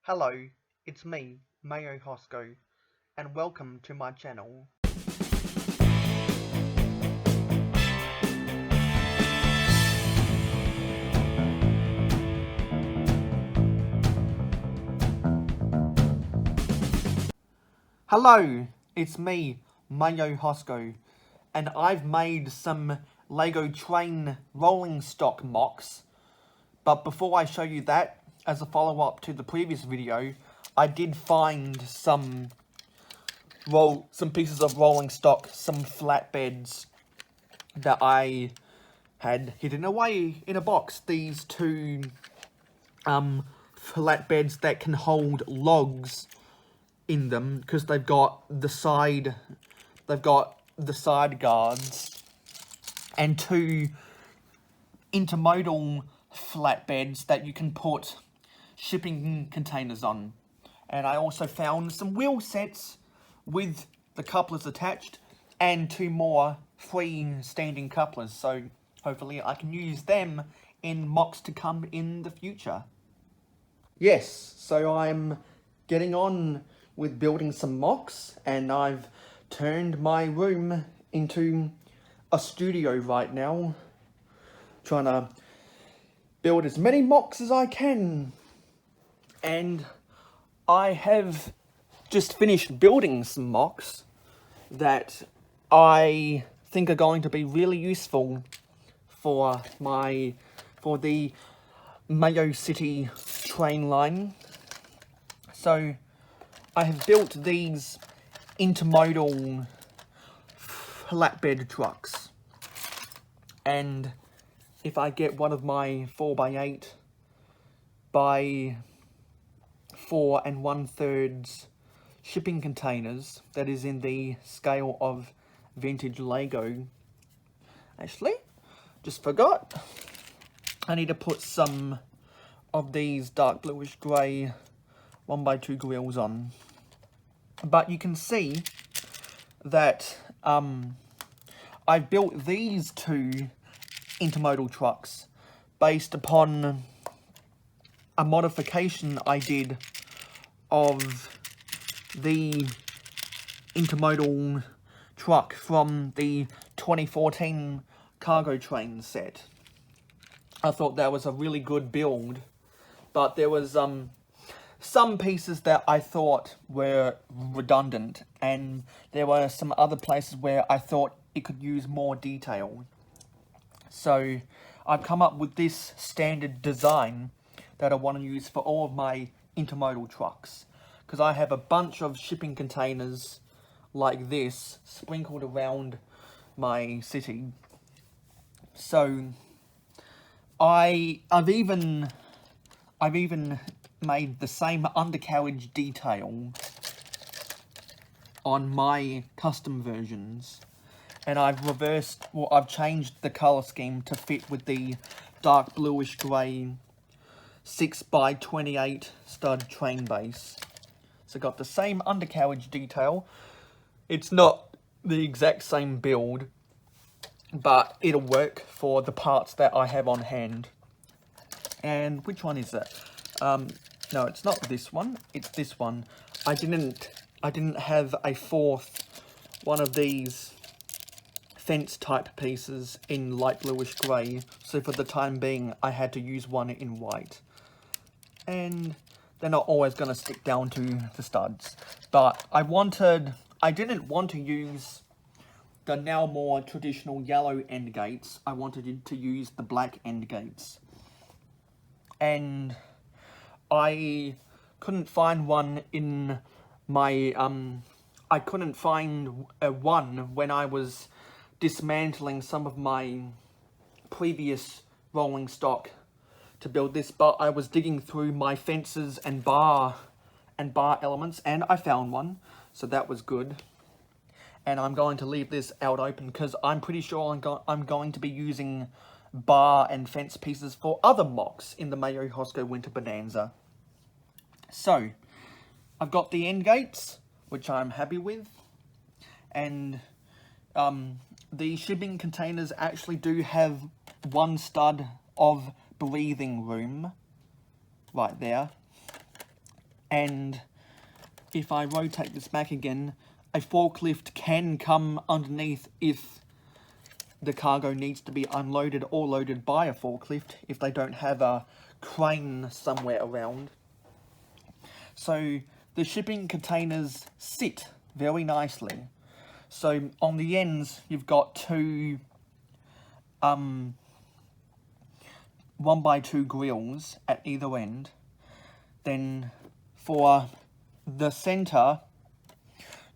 Hello, it's me, Mayohosko, and welcome to my channel. Hello, it's me, Mayohosko, and I've made some Lego train rolling stock MOCs. But before I show you that, as a follow-up to the previous video, I did find some pieces of rolling stock, some flatbeds that I had hidden away in a box. These two flatbeds that can hold logs in them because they've got the side guards, and two intermodal flatbeds that you can put shipping containers on. And I also found some wheel sets with the couplers attached and two more freestanding couplers, so hopefully I can use them in MOCs to come in the future. Yes, so I'm getting on with building some MOCs, and I've turned my room into a studio right now, trying to build as many MOCs as I can. And I have just finished building some MOCs that I think are going to be really useful for the Mayo City train line. So I have built these intermodal flatbed trucks, and if I get one of my 4x8 by 4 1/3 shipping containers that is in the scale of vintage Lego. Actually, just forgot. I need to put some of these dark bluish grey 1x2 grills on. But you can see that I've built these two intermodal trucks based upon a modification I did of the intermodal truck from the 2014 cargo train set. I thought that was a really good build, but there was some pieces that I thought were redundant, and there were some other places where I thought it could use more detail. So I've come up with this standard design that I want to use for all of my intermodal trucks, because I have a bunch of shipping containers like this sprinkled around my city. So I've even made the same undercarriage detail on my custom versions, and I've changed the color scheme to fit with the dark bluish grey 6x28 stud train base. So got the same undercarriage detail. It's not the exact same build, but it'll work for the parts that I have on hand. And which one is it? No, it's not this one. It's this one. I didn't have a fourth one of these fence type pieces in light bluish grey, so for the time being I had to use one in white. And they're not always going to stick down to the studs, but I didn't want to use the now more traditional yellow end gates. I wanted to use the black end gates, and I couldn't find one in my I couldn't find one when I was dismantling some of my previous rolling stock to build this, but I was digging through my fences and bar elements, and I found one, so that was good. And I'm going to leave this out open because I'm pretty sure I'm going to be using bar and fence pieces for other MOCs in the Mayo Hosko Winter Bonanza. So I've got the end gates, which I'm happy with, and the shipping containers actually do have one stud of breathing room right there. And if I rotate this back again, a forklift can come underneath if the cargo needs to be unloaded or loaded by a forklift if they don't have a crane somewhere around. So the shipping containers sit very nicely. So on the ends, you've got two 1x2 grills at either end. Then for the center,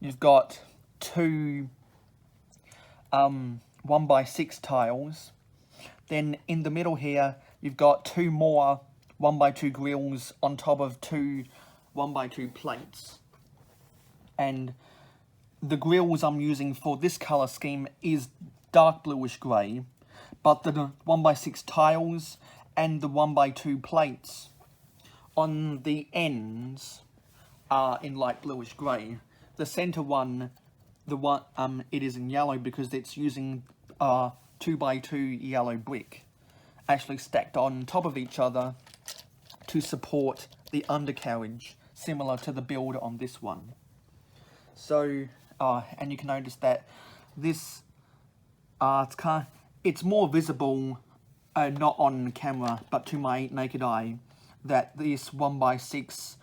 you've got two 1x6 tiles. Then in the middle here, you've got two more 1x2 grills on top of two 1x2 plates. And the grills I'm using for this color scheme is dark bluish grey, but the 1x6 tiles and the 1x2 plates on the ends are in light bluish grey. The center one, it is in yellow because it's using 2x2 yellow brick, actually stacked on top of each other to support the undercarriage, similar to the build on this one. So, and you can notice that this, it's more visible, not on camera, but to my naked eye, that this 1x6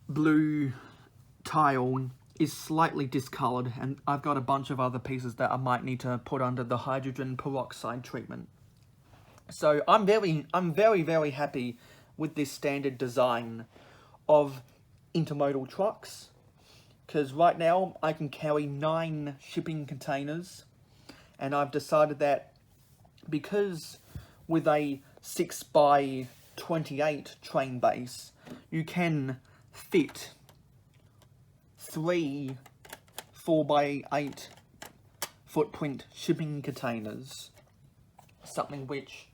blue tile is slightly discolored, and I've got a bunch of other pieces that I might need to put under the hydrogen peroxide treatment. So I'm very happy with this standard design of intermodal trucks, because right now I can carry 9 shipping containers, and I've decided that because with a 6x28 train base, you can fit 3 4x8 footprint shipping containers, something which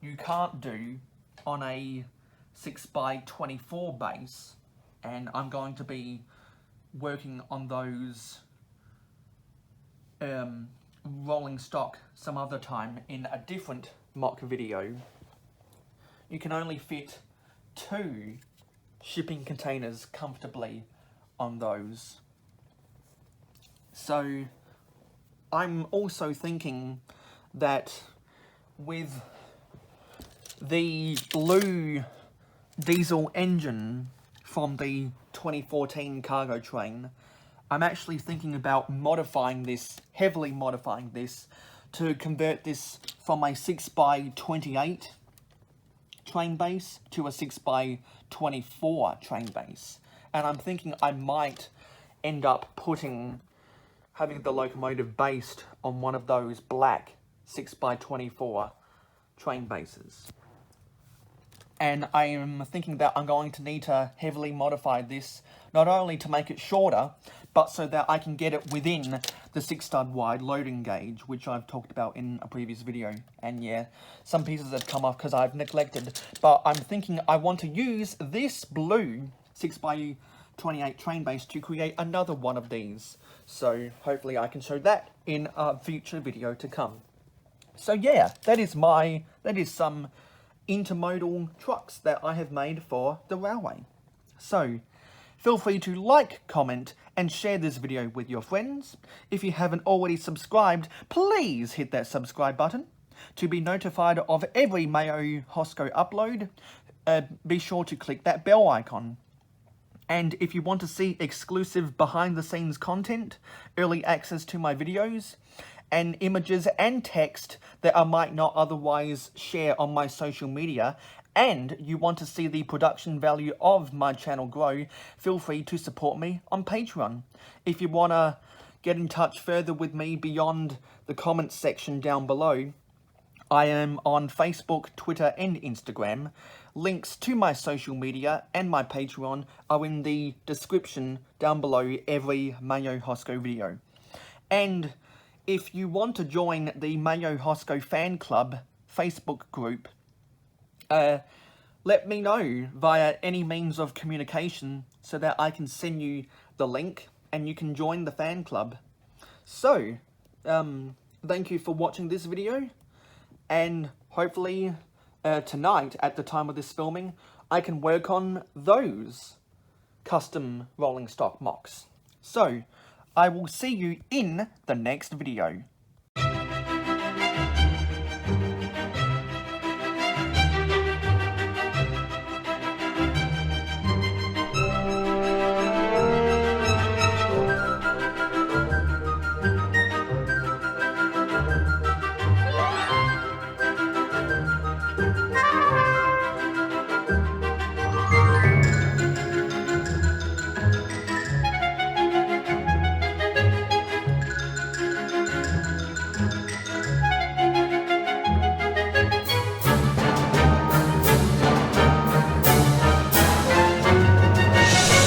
you can't do on a 6x24 base, and I'm going to be working on those rolling stock some other time in a different mock video. You can only fit 2 shipping containers comfortably on those. So I'm also thinking that with the blue diesel engine from the 2014 cargo train, I'm actually thinking about modifying this, heavily modifying this, to convert this from a 6x28 train base to a 6x24 train base. And I'm thinking I might end up having the locomotive based on one of those black 6x24 train bases. And I am thinking that I'm going to need to heavily modify this, not only to make it shorter, but so that I can get it within the 6 stud wide loading gauge, which I've talked about in a previous video. And yeah, some pieces have come off because I've neglected, but I'm thinking I want to use this blue 6x28 train base to create another one of these. So hopefully I can show that in a future video to come. So yeah, that is some intermodal trucks that I have made for the railway. So feel free to like, comment, and share this video with your friends. If you haven't already subscribed, please hit that subscribe button to be notified of every Mayo Hosko upload. Be sure to click that bell icon. And if you want to see exclusive behind-the-scenes content, early access to my videos, and images and text that I might not otherwise share on my social media, and you want to see the production value of my channel grow, feel free to support me on Patreon. If you want to get in touch further with me beyond the comments section down below, I am on Facebook, Twitter, and Instagram. Links to my social media and my Patreon are in the description down below every Mayo Hosko video. And if you want to join the Mayo Hosko fan club Facebook group, let me know via any means of communication so that I can send you the link and you can join the fan club. So, thank you for watching this video, and hopefully tonight, at the time of this filming, I can work on those custom rolling stock MOCs. So, I will see you in the next video.